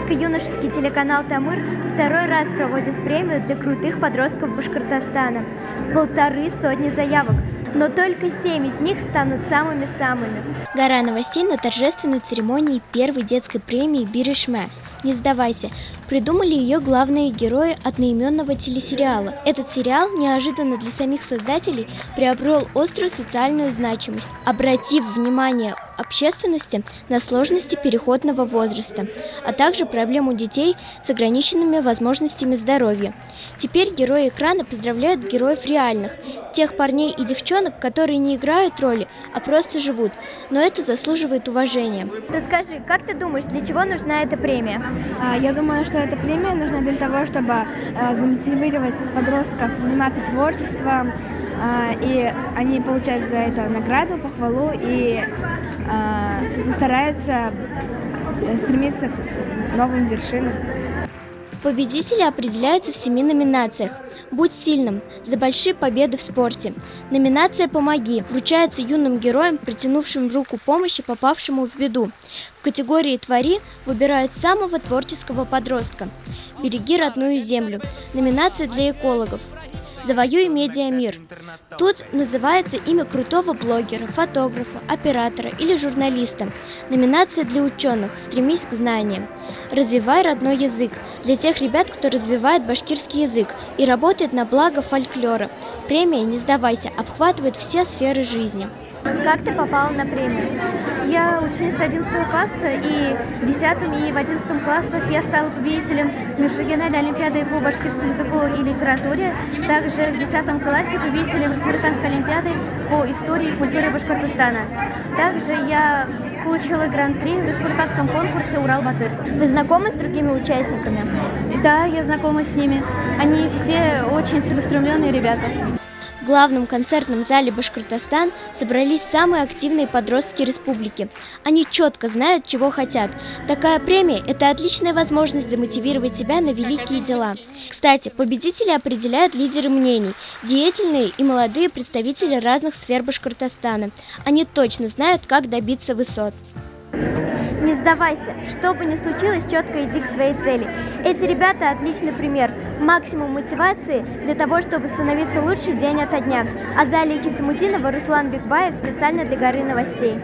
Детско-юношеский телеканал «Тамыр» второй раз проводит премию для крутых подростков Башкортостана. 150 заявок, но только 7 из них станут самыми-самыми. Гора новостей на торжественной церемонии первой детской премии «Биришме». «Не сдавайся» придумали ее главные герои одноименного телесериала. Этот сериал неожиданно для самих создателей приобрел острую социальную значимость, обратив внимание общественности на сложности переходного возраста, а также проблему детей с ограниченными возможностями здоровья. Теперь герои экрана поздравляют героев реальных, тех парней и девчонок, которые не играют роли, а просто живут. Но это заслуживает уважения. Расскажи, как ты думаешь, для чего нужна эта премия? Я думаю, что эта премия нужна для того, чтобы замотивировать подростков заниматься творчеством, и они получают за это награду, похвалу и стараются стремиться к новым вершинам. Победители определяются в 7 номинациях. «Будь сильным» за большие победы в спорте. Номинация «Помоги» вручается юным героям, протянувшим руку помощи попавшему в беду. В категории «Твори» выбирают самого творческого подростка. «Береги родную землю» номинация для экологов. «Завоюй медиамир». Тут называется имя крутого блогера, фотографа, оператора или журналиста. Номинация для ученых «Стремись к знаниям». «Развивай родной язык» для тех ребят, кто развивает башкирский язык и работает на благо фольклора. Премия «Не сдавайся» обхватывает все сферы жизни. Как ты попала на премию? Я ученица 11 класса, и в 10 и в 11 классах я стала победителем межрегиональной олимпиады по башкирскому языку и литературе. Также в 10 классе победителем республиканской олимпиады по истории и культуре Башкортостана. Также я получила гран-при в республиканском конкурсе «Урал-Батыр». Вы знакомы с другими участниками? Да, я знакома с ними. Они все очень целеустремленные ребята. В главном концертном зале Башкортостан собрались самые активные подростки республики. Они четко знают, чего хотят. Такая премия – это отличная возможность замотивировать себя на великие дела. Кстати, победители определяют лидеры мнений, деятельные и молодые представители разных сфер Башкортостана. Они точно знают, как добиться высот. Не сдавайся, что бы ни случилось, четко иди к своей цели. Эти ребята отличный пример, максимум мотивации для того, чтобы становиться лучше день ото дня. Азалия Хисамудинова, Руслан Бекбаев специально для Горы новостей.